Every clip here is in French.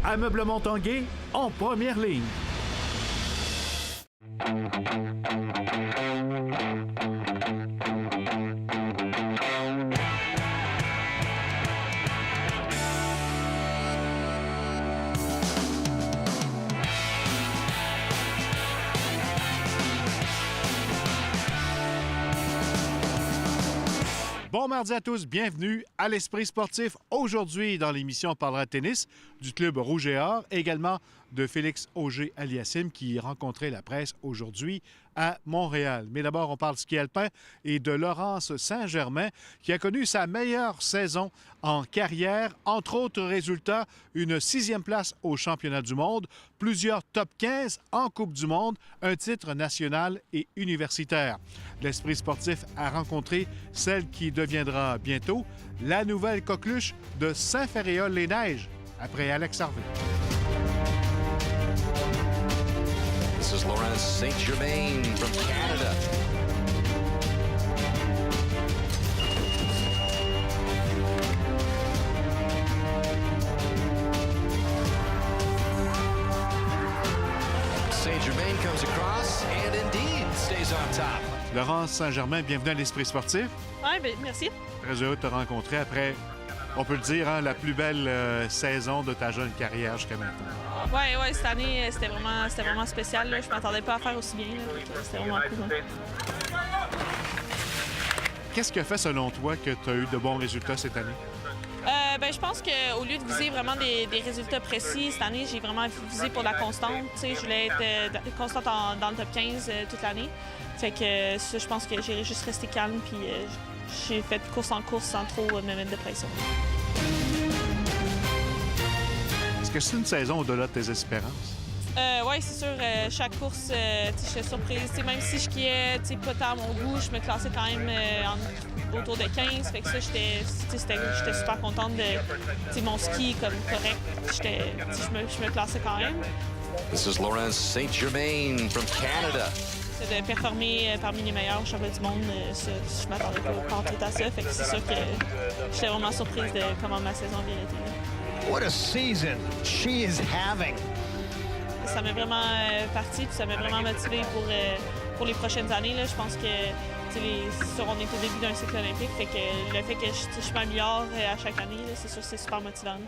Ameublement Tanguay en première ligne. Bon mardi à tous, bienvenue à l'Esprit sportif. Aujourd'hui, dans l'émission, on parlera tennis du club Rouge et Or, également de Félix Auger-Aliassime qui rencontrait la presse aujourd'hui à Montréal. Mais d'abord, on parle ski alpin et de Laurence Saint-Germain qui a connu sa meilleure saison en carrière. Entre autres résultats, une 6e place au championnat du monde, plusieurs top 15 en Coupe du monde, un titre national et universitaire. L'Esprit sportif a rencontré celle qui deviendra bientôt la nouvelle coqueluche de Saint-Féréol-les-Neiges, après Alex Harvey. This is Laurence Saint-Germain from Canada. Saint-Germain comes across and indeed stays on top. Laurence Saint-Germain, bienvenue à l'Esprit sportif. Oui, bien, merci. Très heureux de te rencontrer après, on peut le dire, la plus belle saison de ta jeune carrière jusqu'à maintenant. Oui, cette année, c'était vraiment spécial. Là. Je ne m'attendais pas à faire aussi bien. C'était vraiment cool. Qu'est-ce qui a fait, selon toi, que tu as eu de bons résultats cette année? Je pense qu'au lieu de viser vraiment des résultats précis, cette année, j'ai vraiment visé pour la constante. Je voulais être constante dans le top 15 toute l'année. Fait que ça, je pense que j'ai juste resté calme puis j'ai fait course en course sans trop me mettre de pression. Est-ce que c'est une saison au-delà de tes espérances? Oui, c'est sûr. Chaque course, j'étais surprise. Même si je skiais pas tant à mon goût, je me classais quand même autour de 15. Fait que ça, j'étais super contente de mon ski comme correct. Je me classais quand même. This is Laurence Saint-Germain from Canada. De performer parmi les meilleurs championnats du monde, je m'attendais pas tout à ça. Fait que c'est sûr que j'étais vraiment surprise de comment ma saison a bien été. What a season she is having. Ça m'a vraiment parti, puis ça m'a vraiment motivé pour les prochaines années. Là. Je pense que on est au début d'un cycle olympique, fait que le fait que je m'améliore à chaque année, là, c'est sûr que c'est super motivant.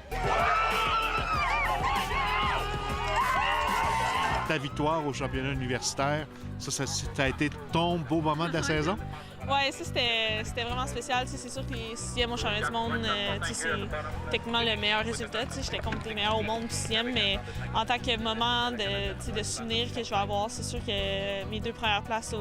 Ta victoire au championnat universitaire, ça a été ton beau moment de la saison? Oui, ça, c'était vraiment spécial. C'est sûr que les 6e au championnat du monde, c'est techniquement le meilleur résultat. J'étais contre les meilleurs au monde, puis 6e, mais en tant que moment de souvenir que je vais avoir, c'est sûr que mes 2 premières places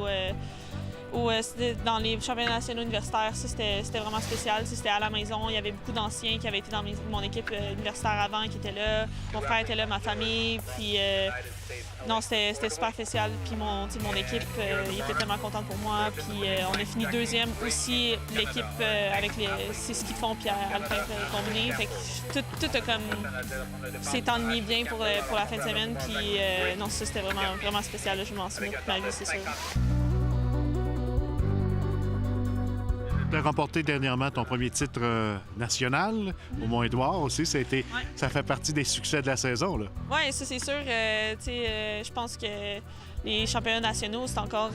dans les championnats nationaux universitaires, ça, c'était vraiment spécial. C'était à la maison. Il y avait beaucoup d'anciens qui avaient été dans mon équipe universitaire avant, qui étaient là. Mon frère était là, ma famille. Puis, non, c'était super spécial. Puis, mon équipe, il était tellement contente pour moi. Puis, on a fini 2e aussi, l'équipe avec c'est ce qu'ils font, puis Alpin combiné. Fait que tout a comme s'est enligné bien pour la fin de semaine. Puis, non, ça, c'était vraiment spécial. Là. Je m'en souviens toute ma vie, c'est sûr. Tu as remporté dernièrement ton premier titre national au Mont-Édouard aussi. Ça fait partie des succès de la saison. Oui, ça c'est sûr. Je pense que les championnats nationaux, c'est encore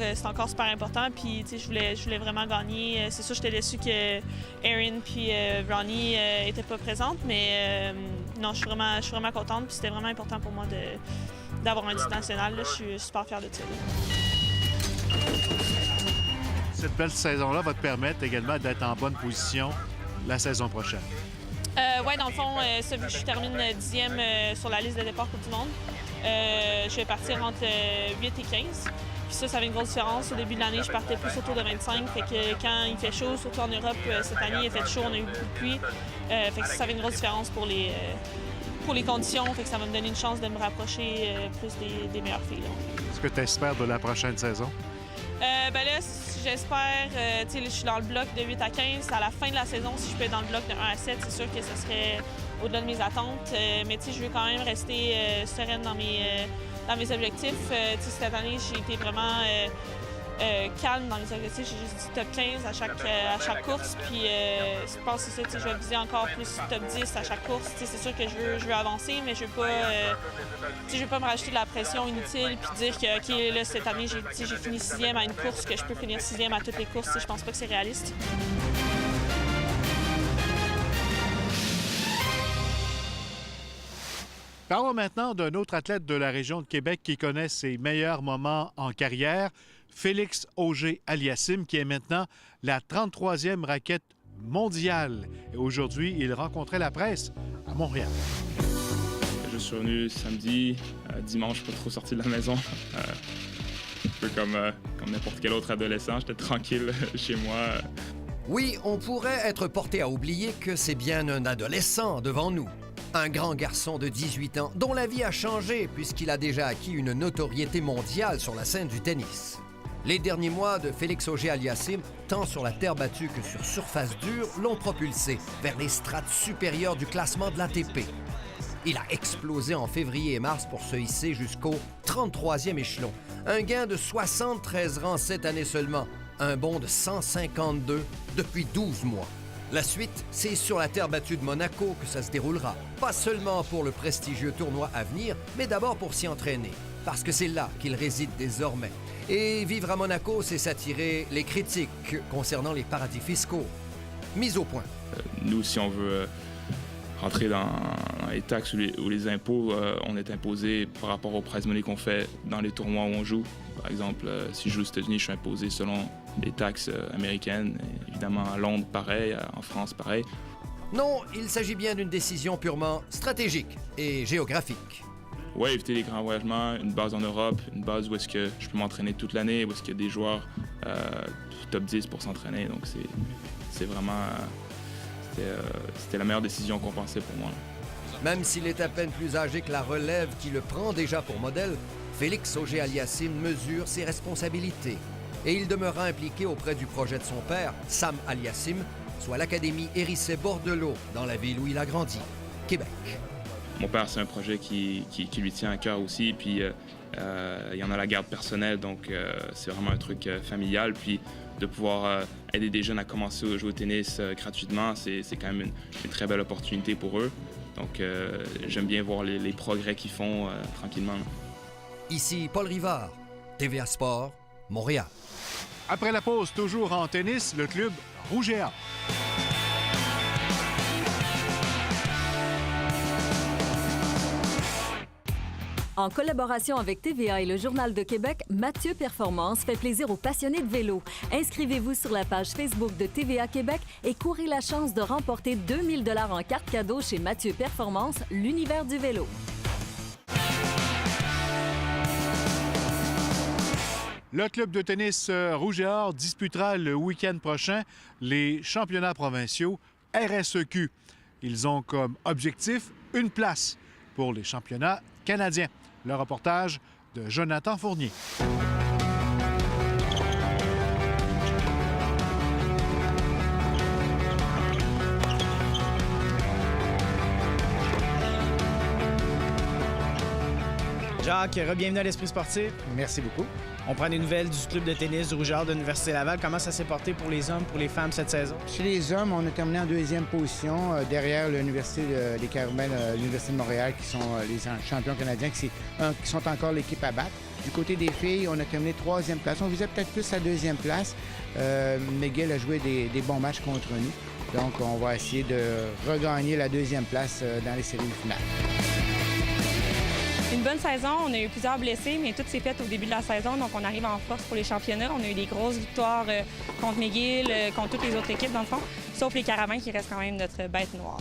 super important. Puis je voulais vraiment gagner. C'est sûr, j'étais déçue que Erin et Ronnie n'étaient pas présentes. Mais non, je suis vraiment contente. Puis c'était vraiment important pour moi d'avoir un titre national. Là. Je suis super fière de ça. Cette belle saison-là va te permettre également d'être en bonne position la saison prochaine. Oui, dans le fond, je termine 10e sur la liste de départ Coupe du monde. Je vais partir entre 8 et 15. Puis ça fait une grosse différence. Au début de l'année, je partais plus autour de 25. Fait que quand il fait chaud, surtout en Europe, cette année, il a fait chaud, on a eu beaucoup de pluie. Fait que ça fait une grosse différence pour les conditions. Fait que ça va me donner une chance de me rapprocher plus des meilleures filles. Est-ce que tu espères de la prochaine saison? Là, j'espère, je suis dans le bloc de 8 à 15. À la fin de la saison, si je peux être dans le bloc de 1 à 7, c'est sûr que ce serait au-delà de mes attentes. Mais je veux quand même rester sereine dans mes objectifs. Cette année, j'ai été vraiment calme dans les objectifs. J'ai juste dit top 15 à chaque course. Puis je pense que c'est ça, je vais viser encore plus top 10 à chaque course. C'est sûr que je veux avancer, mais je veux pas me rajouter de la pression inutile puis dire que OK, là, cette année, j'ai fini 6e à une course, que je peux finir 6e à toutes les courses. Je pense pas que c'est réaliste. Parlons maintenant d'un autre athlète de la région de Québec qui connaît ses meilleurs moments en carrière, Félix Auger-Aliassime, qui est maintenant la 33e raquette mondiale. Et aujourd'hui, il rencontrait la presse à Montréal. Je suis revenu samedi, dimanche, pas trop sorti de la maison. Un peu comme n'importe quel autre adolescent, j'étais tranquille chez moi. Oui, on pourrait être porté à oublier que c'est bien un adolescent devant nous. Un grand garçon de 18 ans dont la vie a changé puisqu'il a déjà acquis une notoriété mondiale sur la scène du tennis. Les derniers mois de Félix Auger-Aliassime, tant sur la terre battue que sur surface dure, l'ont propulsé vers les strates supérieures du classement de l'ATP. Il a explosé en février et mars pour se hisser jusqu'au 33e échelon. Un gain de 73 rangs cette année seulement. Un bond de 152 depuis 12 mois. La suite, c'est sur la terre battue de Monaco que ça se déroulera. Pas seulement pour le prestigieux tournoi à venir, mais d'abord pour s'y entraîner. Parce que c'est là qu'il réside désormais. Et vivre à Monaco, c'est s'attirer les critiques concernant les paradis fiscaux. Mise au point. Nous, si on veut rentrer dans les taxes ou les impôts, on est imposé par rapport au prize money qu'on fait dans les tournois où on joue. Par exemple, si je joue aux États-Unis, je suis imposé selon les taxes américaines. Et évidemment, à Londres, pareil. En France, pareil. Non, il s'agit bien d'une décision purement stratégique et géographique. Oui, éviter les grands voyagements, une base en Europe, une base où est-ce que je peux m'entraîner toute l'année, où est-ce qu'il y a des joueurs top 10 pour s'entraîner. Donc, c'est vraiment... C'était la meilleure décision qu'on pensait pour moi. Même s'il est à peine plus âgé que la relève qui le prend déjà pour modèle, Félix Auger-Aliassime mesure ses responsabilités. Et il demeura impliqué auprès du projet de son père, Sam Aliassime, soit l'Académie Hérissé-Bordelot, dans la ville où il a grandi, Québec. Mon père, c'est un projet qui lui tient à cœur aussi. Puis il y en a la garde personnelle, donc c'est vraiment un truc familial. Puis de pouvoir aider des jeunes à commencer à jouer au tennis gratuitement, c'est quand même une très belle opportunité pour eux. Donc j'aime bien voir les progrès qu'ils font tranquillement. Ici Paul Rivard, TVA Sport, Montréal. Après la pause, toujours en tennis, le club Rouge et Or. En collaboration avec TVA et le Journal de Québec, Mathieu Performance fait plaisir aux passionnés de vélo. Inscrivez-vous sur la page Facebook de TVA Québec et courez la chance de remporter 2000 $ en carte cadeau chez Mathieu Performance, l'univers du vélo. Le club de tennis Rouge et Or disputera le week-end prochain les championnats provinciaux RSEQ. Ils ont comme objectif une place pour les championnats canadiens. Le reportage de Jonathan Fournier. Jacques, bienvenue à l'Esprit sportif. Merci beaucoup. On prend des nouvelles du club de tennis du Rouge et Or de l'Université Laval. Comment ça s'est porté pour les hommes, pour les femmes cette saison? Chez les hommes, on a terminé en deuxième position derrière l'Université des Carmel, l'Université de Montréal, qui sont les champions canadiens, qui sont encore l'équipe à battre. Du côté des filles, on a terminé troisième place. On visait peut-être plus la deuxième place. McGill a joué des bons matchs contre nous. Donc, on va essayer de regagner la deuxième place dans les séries finales. Une bonne saison, on a eu plusieurs blessés, mais tout s'est fait au début de la saison, donc on arrive en force pour les championnats. On a eu des grosses victoires contre McGill, contre toutes les autres équipes dans le fond, sauf les Caravans qui restent quand même notre bête noire.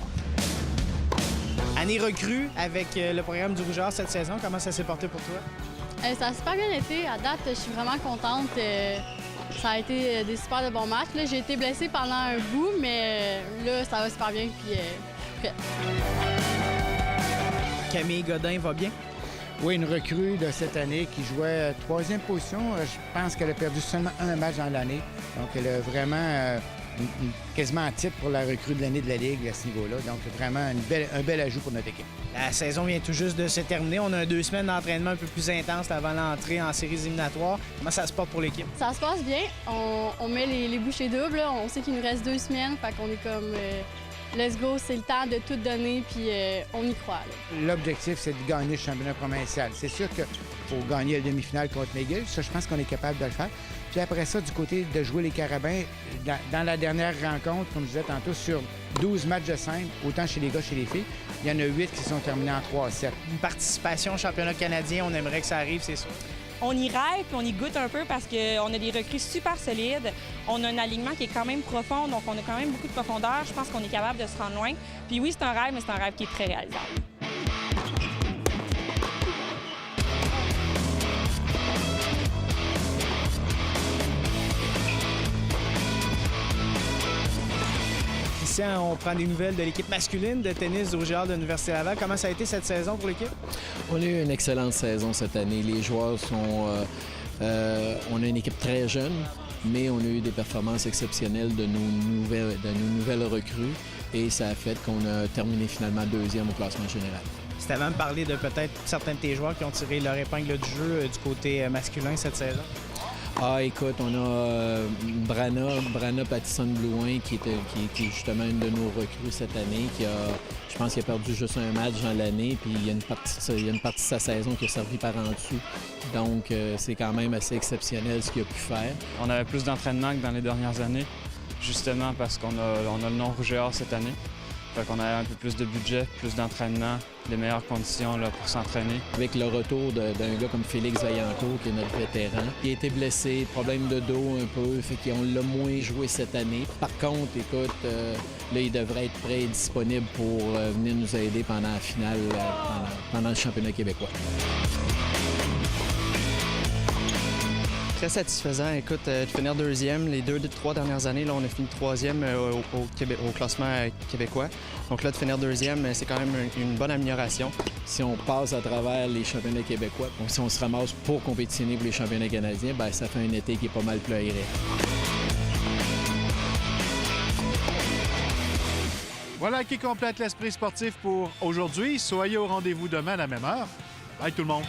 Année recrue avec le programme du Rouge et Or cette saison, comment ça s'est porté pour toi? Ça a super bien été. À date, je suis vraiment contente. Ça a été des super de bons matchs. Là, j'ai été blessée pendant un bout, mais là, ça va super bien, puis prête. Camille Godin va bien? Oui, une recrue de cette année qui jouait troisième position. Je pense qu'elle a perdu seulement un match dans l'année. Donc, elle a vraiment quasiment un titre pour la recrue de l'année de la Ligue à ce niveau-là. Donc, vraiment un bel ajout pour notre équipe. La saison vient tout juste de se terminer. On a 2 semaines d'entraînement un peu plus intenses avant l'entrée en séries éliminatoires. Comment ça se porte pour l'équipe? Ça se passe bien. On met les bouchées doubles. Là. On sait qu'il nous reste 2 semaines. Fait qu'on est comme let's go, c'est le temps de tout donner, puis on y croit. L'objectif, c'est de gagner le championnat provincial. C'est sûr qu'il faut gagner la demi-finale contre McGill. Ça, je pense qu'on est capable de le faire. Puis après ça, du côté de jouer les Carabins, dans la dernière rencontre, comme je disais tantôt, sur 12 matchs de simple, autant chez les gars, chez les filles, il y en a 8 qui sont terminés en 3-7. Une participation au championnat canadien, on aimerait que ça arrive, c'est sûr. On y rêve puis on y goûte un peu parce qu'on a des recrues super solides. On a un alignement qui est quand même profond, donc on a quand même beaucoup de profondeur. Je pense qu'on est capable de se rendre loin. Puis oui, c'est un rêve, mais c'est un rêve qui est très réalisable. Ici, on prend des nouvelles de l'équipe masculine de tennis du Rouge-et-Or de l'Université Laval. Comment ça a été cette saison pour l'équipe? On a eu une excellente saison cette année. Les joueurs sont... on a une équipe très jeune, mais on a eu des performances exceptionnelles de nos nouvelles recrues et ça a fait qu'on a terminé finalement 2e au classement général. C'est avant de parler de peut-être certains de tes joueurs qui ont tiré leur épingle du jeu du côté masculin cette saison. Ah, écoute, on a Brana Pattison-Blouin, qui est justement une de nos recrues cette année, je pense qu'il a perdu juste un match dans l'année, puis il y a une partie de sa saison qui a servi par en dessous. Donc, c'est quand même assez exceptionnel ce qu'il a pu faire. On avait plus d'entraînement que dans les dernières années, justement parce qu'on a le nom Rouge-et-Or cette année. Fait qu'on a un peu plus de budget, plus d'entraînement, des meilleures conditions là, pour s'entraîner. Avec le retour d'un gars comme Félix Vaillancourt, qui est notre vétéran, qui a été blessé, problème de dos un peu, fait qu'on l'a moins joué cette année. Par contre, écoute, là, il devrait être prêt et disponible pour venir nous aider pendant la finale, pendant le championnat québécois. Très satisfaisant. Écoute, de finir 2e, les 3 dernières années, là, on a fini 3e au classement québécois. Donc là, de finir 2e, c'est quand même une bonne amélioration. Si on passe à travers les championnats québécois, donc si on se ramasse pour compétitionner pour les championnats canadiens, bien, ça fait un été qui est pas mal pleuré. Voilà qui complète l'esprit sportif pour aujourd'hui. Soyez au rendez-vous demain à la même heure. Bye tout le monde!